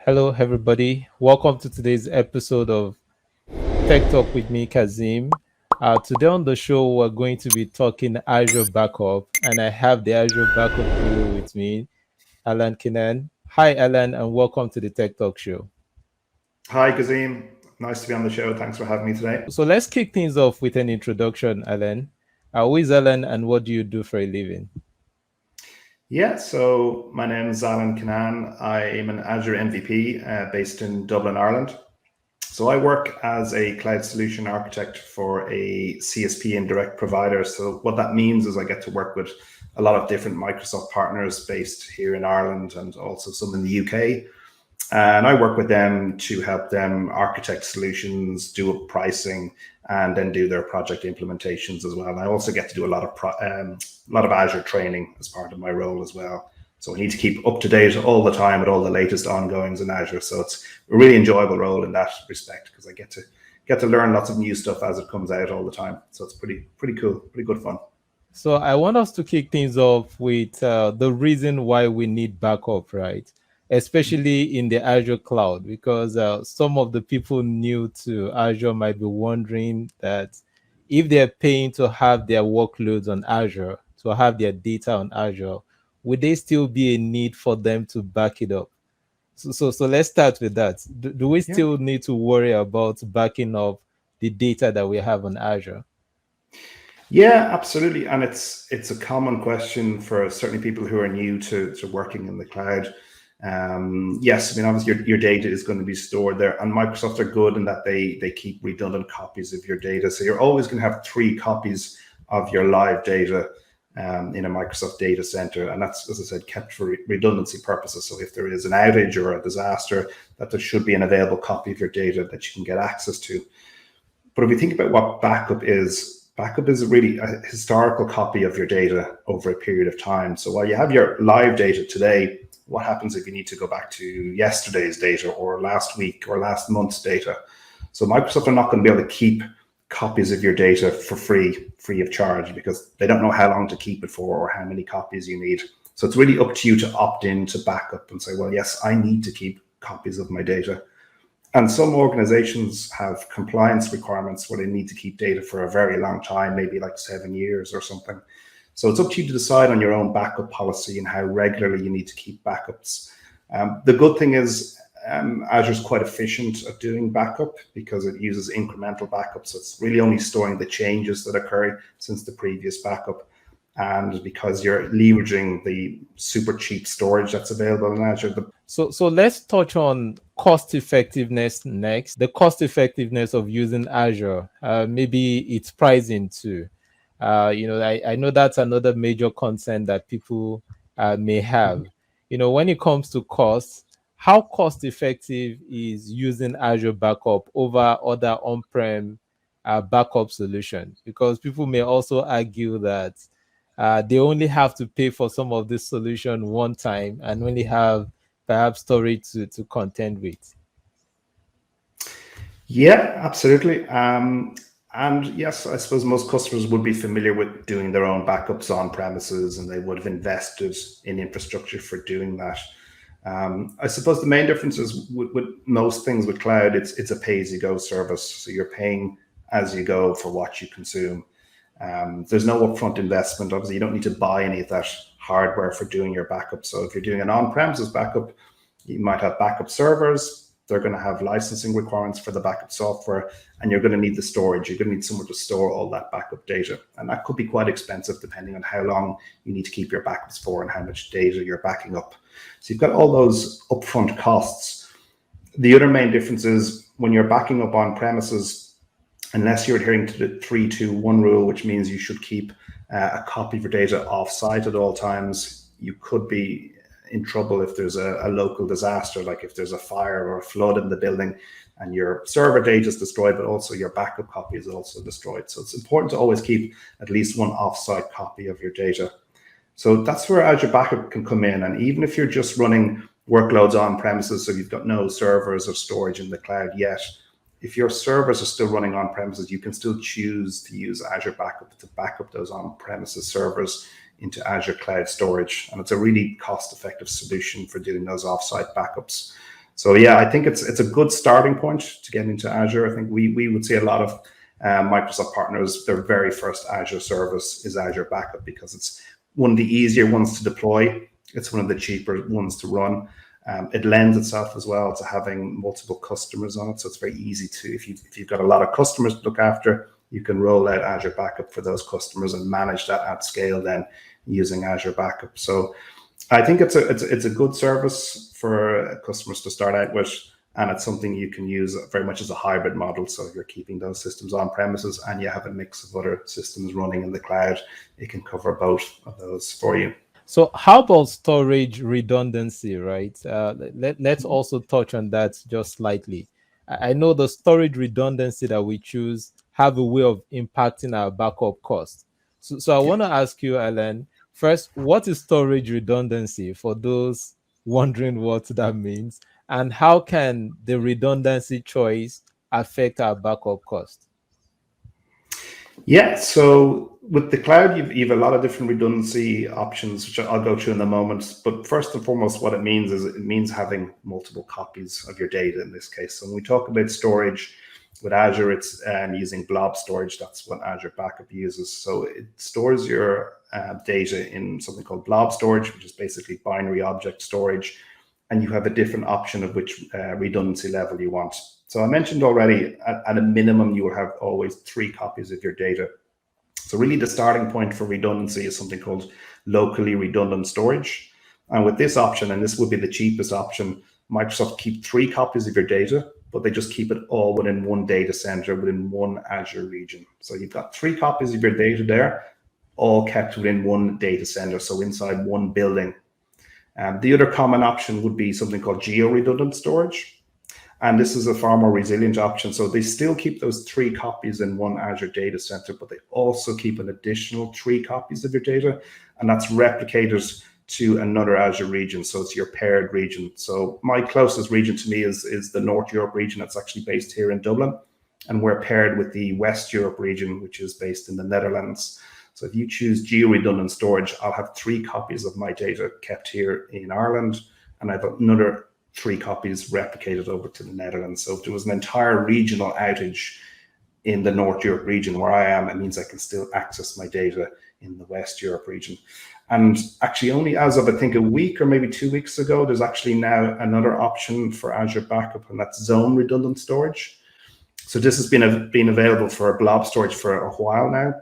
Hello, everybody. Welcome to today's episode of Tech Talk with me, Kazeem. Today on the show, we're going to be talking Azure Backup, and I have the Azure Backup Guru with me, Alan Kinan. Hi, Alan, and welcome to the Tech Talk Show. Hi, Kazeem. Nice to be on the show. Thanks for having me today. So let's kick things off with an introduction, Alan. Who is Alan, and what do you do for a living? Yeah, so my name is Alan Kinan. I am an Azure MVP based in Dublin, Ireland. So I work as a cloud solution architect for a CSP and direct provider. So what that means is I get to work with a lot of different Microsoft partners based here in Ireland and also some in the UK. And I work with them to help them architect solutions, do up pricing, and then do their project implementations as well. And I also get to do a lot of Azure training as part of my role as well. So I need to keep up to date all the time with all the latest ongoings in Azure. So it's a really enjoyable role in that respect because I get to learn lots of new stuff as it comes out all the time. So it's pretty cool, pretty good fun. So I want us to kick things off with the reason why we need backup, right? Especially in the Azure cloud, because some of the people new to Azure might be wondering that if they're paying to have their workloads on Azure, to have their data on Azure, would there still be a need for them to back it up? So let's start with that. Do we Yeah. still need to worry about backing up the data that we have on Azure? Yeah, absolutely. And it's a common question for certainly people who are new to working in the cloud. Yes, I mean, obviously your data is going to be stored there, and Microsoft are good in that they keep redundant copies of your data. So you're always going to have three copies of your live data in a Microsoft data center. And that's, as I said, kept for redundancy purposes. So if there is an outage or a disaster, that there should be an available copy of your data that you can get access to. But if we think about what backup is really a historical copy of your data over a period of time. So while you have your live data today, what happens if you need to go back to yesterday's data or last week or last month's data? So Microsoft are not going to be able to keep copies of your data for free of charge, because they don't know how long to keep it for or how many copies you need. So it's really up to you to opt in to backup and say, well, yes, I need to keep copies of my data. And some organizations have compliance requirements where they need to keep data for a very long time, maybe like 7 years or something. So it's up to you to decide on your own backup policy and how regularly you need to keep backups. The good thing is Azure is quite efficient at doing backup because it uses incremental backup. So it's really only storing the changes that occur since the previous backup. And because you're leveraging the super cheap storage that's available in Azure. So let's touch on cost effectiveness next. The cost effectiveness of using Azure, maybe its pricing too. I know that's another major concern that people may have. When it comes to cost, how cost effective is using Azure Backup over other on-prem backup solutions? Because people may also argue that they only have to pay for some of this solution one time and only have perhaps storage to contend with. Yeah, absolutely. And yes, I suppose most customers would be familiar with doing their own backups on premises, and they would have invested in infrastructure for doing that. I suppose the main difference is with most things with cloud, it's a pay-as-you-go service. So you're paying as you go for what you consume. There's no upfront investment. Obviously, you don't need to buy any of that hardware for doing your backup. So if you're doing an on-premises backup, you might have backup servers. They're going to have licensing requirements for the backup software, and you're going to need the storage. You're going to need somewhere to store all that backup data. And that could be quite expensive depending on how long you need to keep your backups for and how much data you're backing up. So you've got all those upfront costs. The other main difference is when you're backing up on premises, unless you're adhering to the 3-2-1 rule, which means you should keep a copy of your data off-site at all times, you could be in trouble if there's a local disaster, like if there's a fire or a flood in the building and your server data is destroyed, but also your backup copy is also destroyed. So it's important to always keep at least one offsite copy of your data. So that's where Azure Backup can come in. And even if you're just running workloads on premises, so you've got no servers or storage in the cloud yet, if your servers are still running on premises, you can still choose to use Azure Backup to back up those on premises servers into Azure Cloud Storage. And it's a really cost-effective solution for doing those offsite backups. So yeah, I think it's a good starting point to get into Azure. I think we would see a lot of Microsoft partners, their very first Azure service is Azure Backup because it's one of the easier ones to deploy. It's one of the cheaper ones to run. It lends itself as well to having multiple customers on it. So it's very easy to, if you've got a lot of customers to look after, you can roll out Azure Backup for those customers and manage that at scale then using Azure Backup. So I think it's a good service for customers to start out with, and it's something you can use very much as a hybrid model. So if you're keeping those systems on premises and you have a mix of other systems running in the cloud, it can cover both of those for you. So how about storage redundancy, right? Let's also touch on that just slightly. I know the storage redundancy that we choose have a way of impacting our backup cost. So I want to ask you, Alan, first, what is storage redundancy for those wondering what that means? And how can the redundancy choice affect our backup cost? Yeah, so with the cloud, you've a lot of different redundancy options, which I'll go through in a moment. But first and foremost, what it means is it means having multiple copies of your data in this case. So when we talk about storage with Azure, it's using blob storage. That's what Azure Backup uses. So it stores your data in something called blob storage, which is basically binary object storage. And you have a different option of which redundancy level you want. So I mentioned already, at a minimum, you will have always 3 copies of your data. So really the starting point for redundancy is something called locally redundant storage. And with this option, and this would be the cheapest option, Microsoft keep 3 copies of your data, but they just keep it all within one data center, within one Azure region. So you've got 3 copies of your data there, all kept within one data center, so inside one building. The other common option would be something called geo-redundant storage. And this is a far more resilient option. So they still keep those 3 copies in one Azure data center, but they also keep an additional 3 copies of your data. And that's replicated to another Azure region. So it's your paired region. So my closest region to me is the North Europe region. That's actually based here in Dublin. And we're paired with the West Europe region, which is based in the Netherlands. So if you choose geo-redundant storage, I'll have 3 copies of my data kept here in Ireland, and I have another 3 copies replicated over to the Netherlands. So if there was an entire regional outage in the North Europe region where I am, it means I can still access my data in the West Europe region. And actually only as of, I think, a week or maybe 2 weeks ago, there's actually now another option for Azure Backup, and that's zone redundant storage. So this has been available for blob storage for a while now,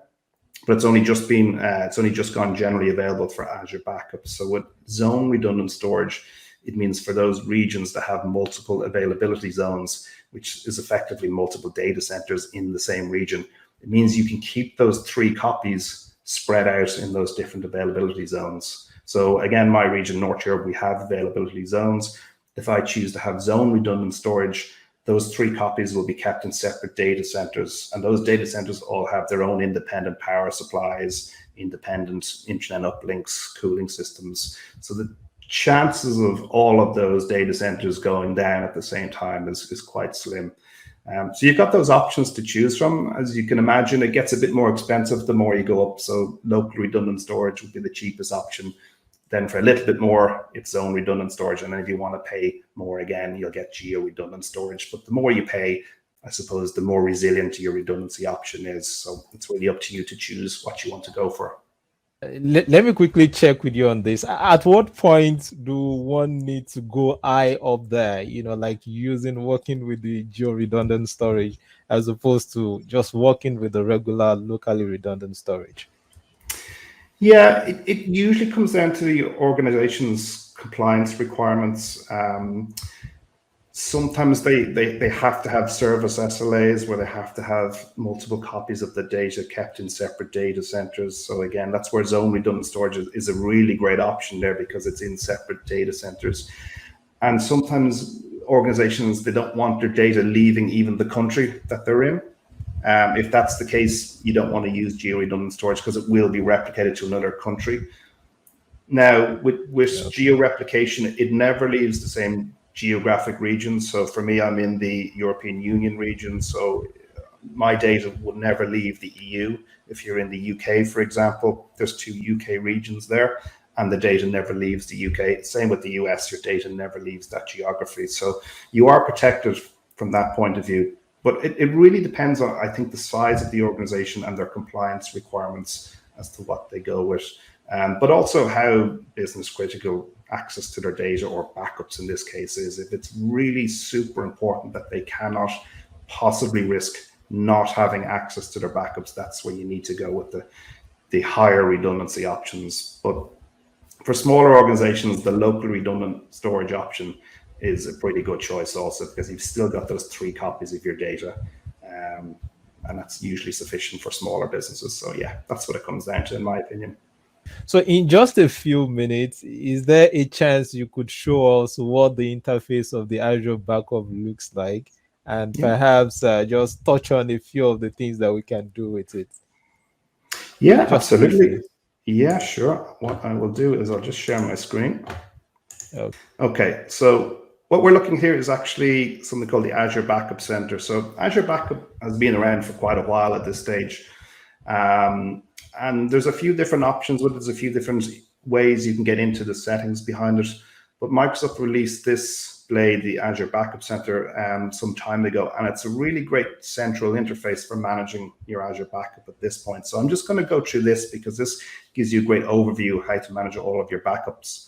but it's only just gone generally available for Azure Backup. So with zone redundant storage, it means for those regions that have multiple availability zones, which is effectively multiple data centers in the same region, it means you can keep those 3 copies spread out in those different availability zones. So again, my region, North Europe, we have availability zones. If I choose to have zone redundant storage, those 3 copies will be kept in separate data centers. And those data centers all have their own independent power supplies, independent internet uplinks, cooling systems. So the chances of all of those data centers going down at the same time is quite slim. So you've got those options to choose from. As you can imagine, it gets a bit more expensive the more you go up. So local redundant storage would be the cheapest option. Then for a little bit more, it's zone redundant storage. And then if you want to pay more again, you'll get geo-redundant storage. But the more you pay, I suppose, the more resilient your redundancy option is. So it's really up to you to choose what you want to go for. Let me quickly check with you on this. At what point do one need to go high up there, like working with the geo-redundant storage as opposed to just working with the regular locally redundant storage? Yeah, it usually comes down to the organization's compliance requirements. Sometimes they have to have service SLAs where they have to have multiple copies of the data kept in separate data centers. So again, that's where zone redundant storage is a really great option there, because it's in separate data centers. And sometimes organizations, they don't want their data leaving even the country that they're in. If that's the case, you don't want to use geo-redundant storage because it will be replicated to another country. Now, with geo-replication, it never leaves the same geographic region. So for me, I'm in the European Union region, so my data will never leave the EU. If you're in the UK, for example, there's 2 UK regions there, and the data never leaves the UK. Same with the US, your data never leaves that geography. So you are protected from that point of view. But it really depends on, I think, the size of the organization and their compliance requirements as to what they go with. But also how business critical access to their data, or backups in this case, is. If it's really super important that they cannot possibly risk not having access to their backups, that's where you need to go with the higher redundancy options. But for smaller organizations, the local redundant storage option is a pretty good choice also, because you've still got those 3 copies of your data. And that's usually sufficient for smaller businesses. So yeah, that's what it comes down to, in my opinion. So in just a few minutes, is there a chance you could show us what the interface of the Azure backup looks like, and perhaps just touch on a few of the things that we can do with it? Yeah, Just absolutely. briefly. Yeah, sure. What I will do is I'll just share my screen. Okay. Okay, so what we're looking here is actually something called the Azure Backup Center. So Azure Backup has been around for quite a while at this stage. And there's a few different options with it. There's a few different ways you can get into the settings behind it. But Microsoft released this blade, the Azure Backup Center, some time ago. And it's a really great central interface for managing your Azure Backup at this point. So I'm just going to go through this because this gives you a great overview of how to manage all of your backups.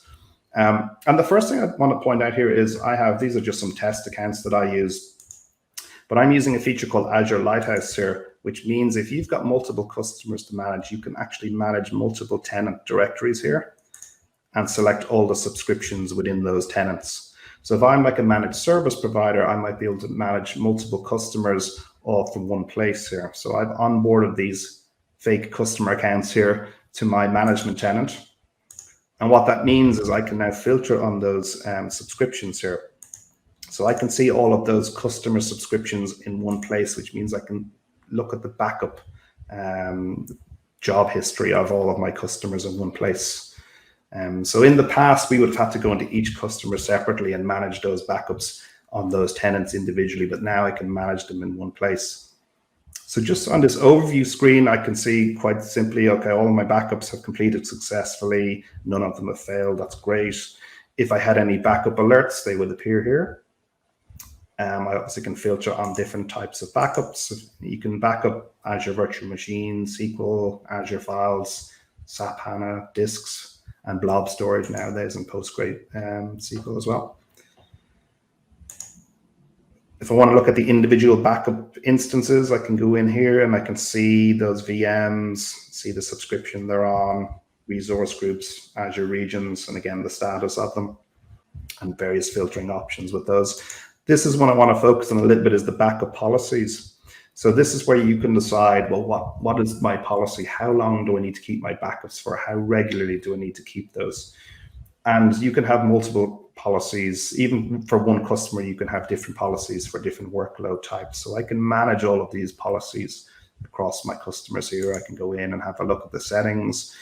And the first thing I want to point out here is these are just some test accounts that I use, but I'm using a feature called Azure Lighthouse here, which means if you've got multiple customers to manage, you can actually manage multiple tenant directories here and select all the subscriptions within those tenants. So if I'm like a managed service provider, I might be able to manage multiple customers all from one place here. So I've onboarded these fake customer accounts here to my management tenant. And what that means is I can now filter on those subscriptions here. So I can see all of those customer subscriptions in one place, which means I can look at the backup job history of all of my customers in one place. So in the past, we would have had to go into each customer separately and manage those backups on those tenants individually, but now I can manage them in one place. So just on this overview screen, I can see quite simply, okay, all of my backups have completed successfully. None of them have failed. That's great. If I had any backup alerts, they would appear here. I also can filter on different types of backups. You can back up Azure Virtual Machine, SQL, Azure Files, SAP HANA, disks, and blob storage nowadays, and PostgreSQL as well. If I want to look at the individual backup instances, I can go in here and I can see those VMs, see the subscription they're on, resource groups, Azure regions, and again, the status of them, and various filtering options with those. This is what I want to focus on a little bit, is the backup policies. So this is where you can decide, well, what is my policy? How long do I need to keep my backups for? How regularly do I need to keep those? And you can have multiple policies. Even for one customer, you can have different policies for different workload types. So I can manage all of these policies across my customers here. I can go in and have a look at the settings.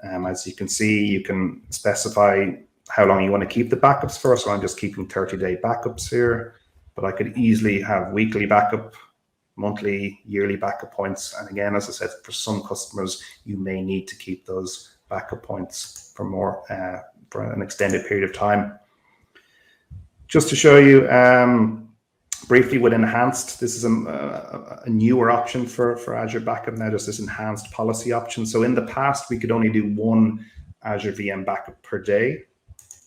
As you can see, you can specify how long you want to keep the backups for. So I'm just keeping 30-day backups here, but I could easily have weekly backup, monthly, yearly backup points. And again, as I said, for some customers, you may need to keep those backup points for more for an extended period of time. Just to show you briefly with enhanced, this is a newer option for Azure Backup now. There's this enhanced policy option. So in the past, we could only do one Azure VM backup per day.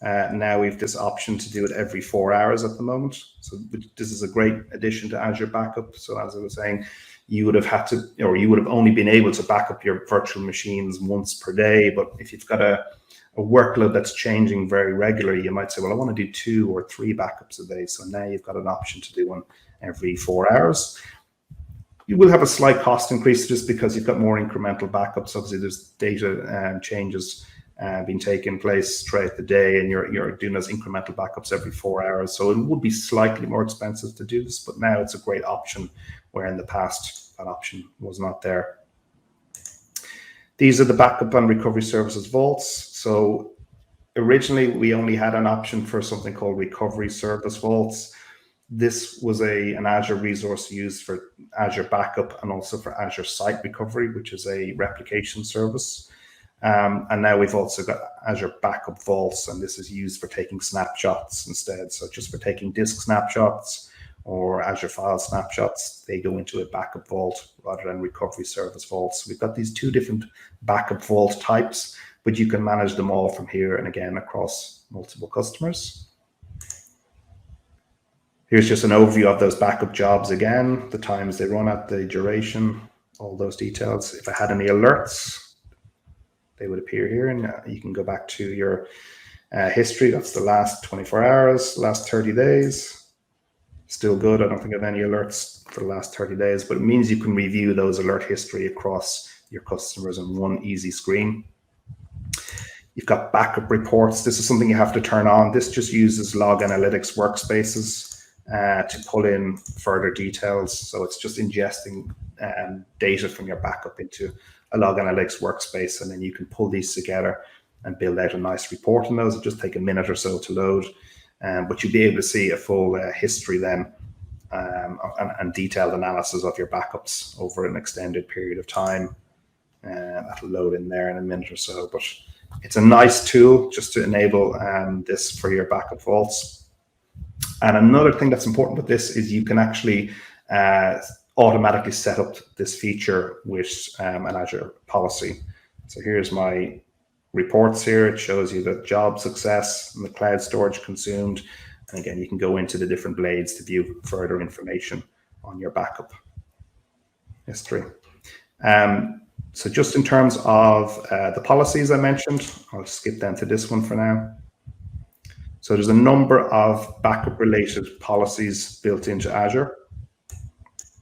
Now we've this option to do it every 4 hours at the moment. So this is a great addition to Azure Backup. So as I was saying, you would have had to, or you would have only been able to back up your virtual machines once per day. But if you've got a workload that's changing very regularly, you might say, well, I want to do 2 or 3 backups a day. So now you've got an option to do one every 4 hours. You will have a slight cost increase just because you've got more incremental backups. Obviously, there's data changes being taking place throughout the day, and you're doing those incremental backups every 4 hours. So it would be slightly more expensive to do this, but now it's a great option, where in the past that option was not there. These are the backup and recovery services vaults. So originally we only had an option for something called recovery service vaults. This was an Azure resource used for Azure Backup and also for Azure Site Recovery, which is a replication service. And now we've also got Azure Backup Vaults, and this is used for taking snapshots instead. So just for taking disk snapshots or Azure file snapshots, they go into a backup vault rather than recovery service vaults. We've got these two different backup vault types, but you can manage them all from here and again across multiple customers. Here's just an overview of those backup jobs again, the times they run at, the duration, all those details. If I had any alerts, they would appear here, and you can go back to your history. That's the last 24 hours, last 30 days. Still good. I don't think I have any alerts for the last 30 days, but it means you can review those alert history across your customers in one easy screen. You've got backup reports. This is something you have to turn on. This just uses log analytics workspaces to pull in further details. So it's just ingesting data from your backup into a log analytics workspace, and then you can pull these together and build out a nice report on those. It'll just take a minute or so to load, but you'll be able to see a full history then and detailed analysis of your backups over an extended period of time. That'll load in there in a minute or so, but it's a nice tool just to enable this for your backup vaults. And another thing that's important with this is you can actually automatically set up this feature with an Azure policy. So here's my reports here. It shows you the job success and the cloud storage consumed. And again, you can go into the different blades to view further information on your backup history. So just in terms of the policies I mentioned, I'll skip down to this one for now. So there's a number of backup related policies built into Azure.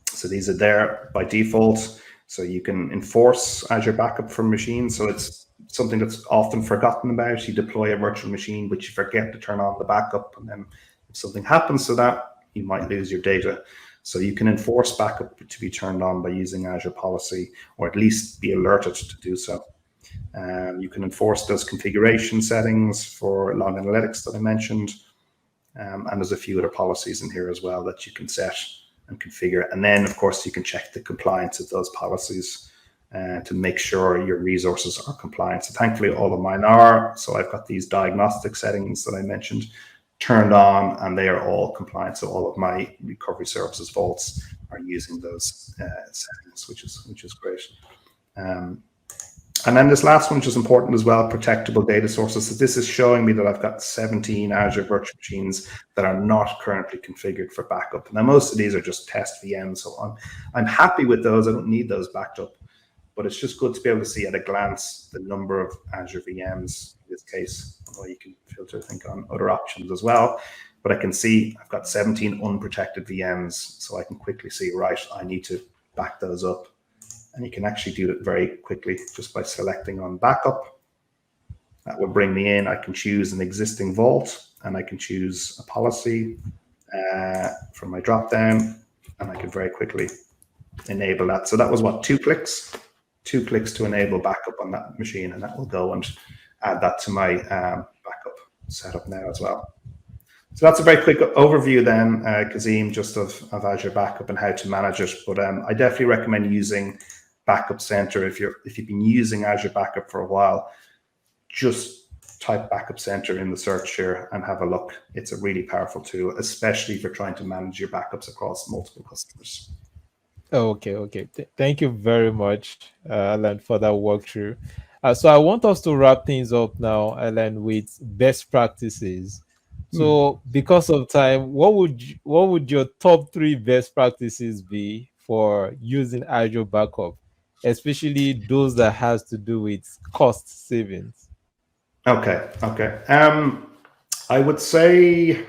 So these are there by default. So you can enforce Azure backup from machines. So it's something that's often forgotten about. You deploy a virtual machine, but you forget to turn on the backup. And then if something happens to that, you might lose your data. So you can enforce backup to be turned on by using Azure policy, or at least be alerted to do so. You can enforce those configuration settings for log analytics that I mentioned. And there's a few other policies in here as well that you can set and configure. And then, of course, you can check the compliance of those policies to make sure your resources are compliant. So thankfully, all of mine are. So I've got these diagnostic settings that I mentioned turned on, and they are all compliant. So all of my recovery services vaults are using those settings, which is great. And then this last one, which is important as well, protectable data sources. So this is showing me that I've got 17 Azure virtual machines that are not currently configured for backup. Now, most of these are just test VMs, so I'm happy with those. I don't need those backed up, but it's just good to be able to see at a glance the number of Azure VMs in this case. Although you can filter, I think, on other options as well. But I can see I've got 17 unprotected VMs, so I can quickly see, right, I need to back those up. And you can actually do it very quickly just by selecting on backup. That will bring me in. I can choose an existing vault, and I can choose a policy from my drop-down, and I can very quickly enable that. So that was what, 2 clicks? 2 clicks to enable backup on that machine, and that will go and add that to my backup setup now as well. So that's a very quick overview then, Kazeem, just of Azure Backup and how to manage it. But I definitely recommend using Backup Center. If you've been using Azure Backup for a while, just type Backup Center in the search here and have a look. It's a really powerful tool, especially if you're trying to manage your backups across multiple customers. Okay. Thank you very much, Alan, for that walkthrough. So I want us to wrap things up now, Alan, with best practices. So because of time, what would your top 3 best practices be for using Azure Backup, especially those that has to do with cost savings? Okay. I would say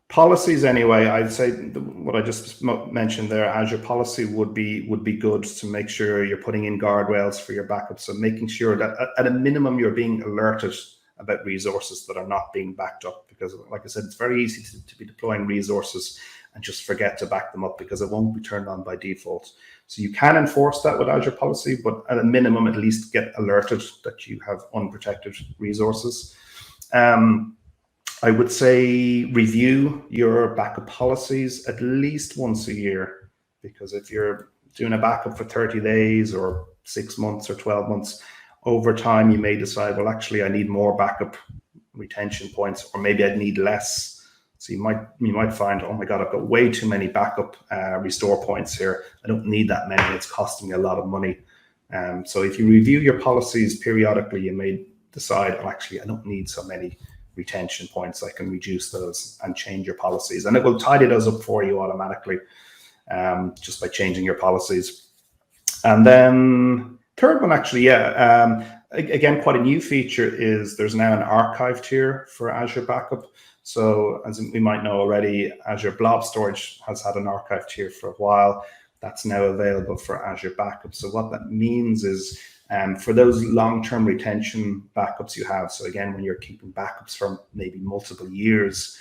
policies anyway. I'd say what I just mentioned there, Azure policy would be good to make sure you're putting in guardrails for your backup. So making sure that at a minimum you're being alerted about resources that are not being backed up, because like I said, it's very easy to be deploying resources and just forget to back them up because it won't be turned on by default. So you can enforce that with Azure policy, but at a minimum, at least get alerted that you have unprotected resources. I would say review your backup policies at least once a year, because if you're doing a backup for 30 days or 6 months or 12 months, over time, you may decide, well, actually, I need more backup retention points, or maybe I'd need less. So you might find, oh my God, I've got way too many backup restore points here. I don't need that many. It's costing me a lot of money. So if you review your policies periodically, you may decide, oh, actually, I don't need so many retention points. I can reduce those and change your policies. And it will tidy those up for you automatically just by changing your policies. And then third one, actually, again, quite a new feature is there's now an archive tier for Azure Backup. So as we might know already, Azure Blob Storage has had an archive tier for a while. That's now available for Azure Backup. So what that means is for those long-term retention backups you have, so again, when you're keeping backups from maybe multiple years,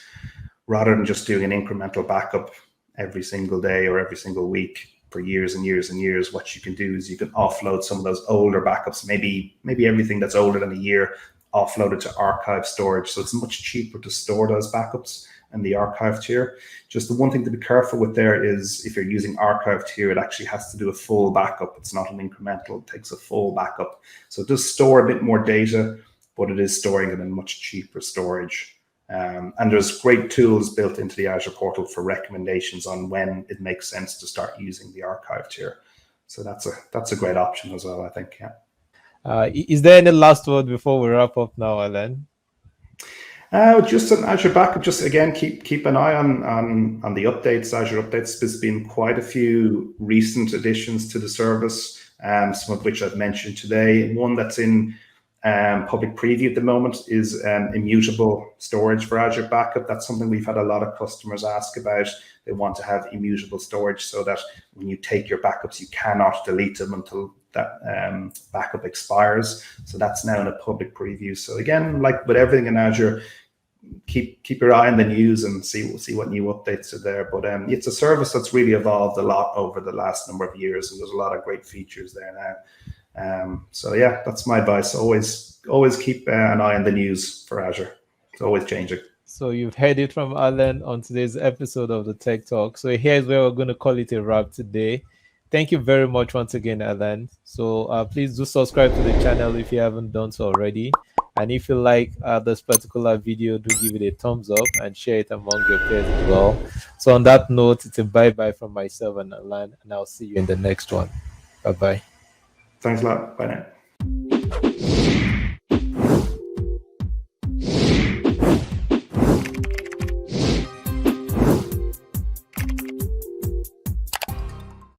rather than just doing an incremental backup every single day or every single week for years and years and years, what you can do is you can offload some of those older backups, maybe everything that's older than a year, offload it to archive storage. So it's much cheaper to store those backups in the archive tier. Just the one thing to be careful with there is if you're using archive tier, it actually has to do a full backup. It's not an incremental, it takes a full backup. So it does store a bit more data, but it is storing it in much cheaper storage. And there's great tools built into the Azure portal for recommendations on when it makes sense to start using the archive tier. So that's a great option as well, I think. Yeah. Is there any last word before we wrap up now, Alan? Just on Azure Backup, just again, keep an eye on the updates, Azure updates. There's been quite a few recent additions to the service, some of which I've mentioned today. One that's in public preview at the moment is immutable storage for Azure Backup. That's something we've had a lot of customers ask about. They want to have immutable storage so that when you take your backups, you cannot delete them until that backup expires. So that's now in a public preview. So again, like with everything in Azure, keep your eye on the news and see what new updates are there. But it's a service that's really evolved a lot over the last number of years, and there's a lot of great features there now. So yeah, that's my advice. Always keep an eye on the news for Azure. It's always changing. So you've heard it from Alan on today's episode of the Tech Talk. So here's where we're going to call it a wrap today. Thank you very much once again, Alan. So please do subscribe to the channel if you haven't done so already. And if you like this particular video, do give it a thumbs up and share it among your peers as well. So on that note, it's a bye-bye from myself and Alan, and I'll see you in the next one. Bye-bye. Thanks a lot. Bye now.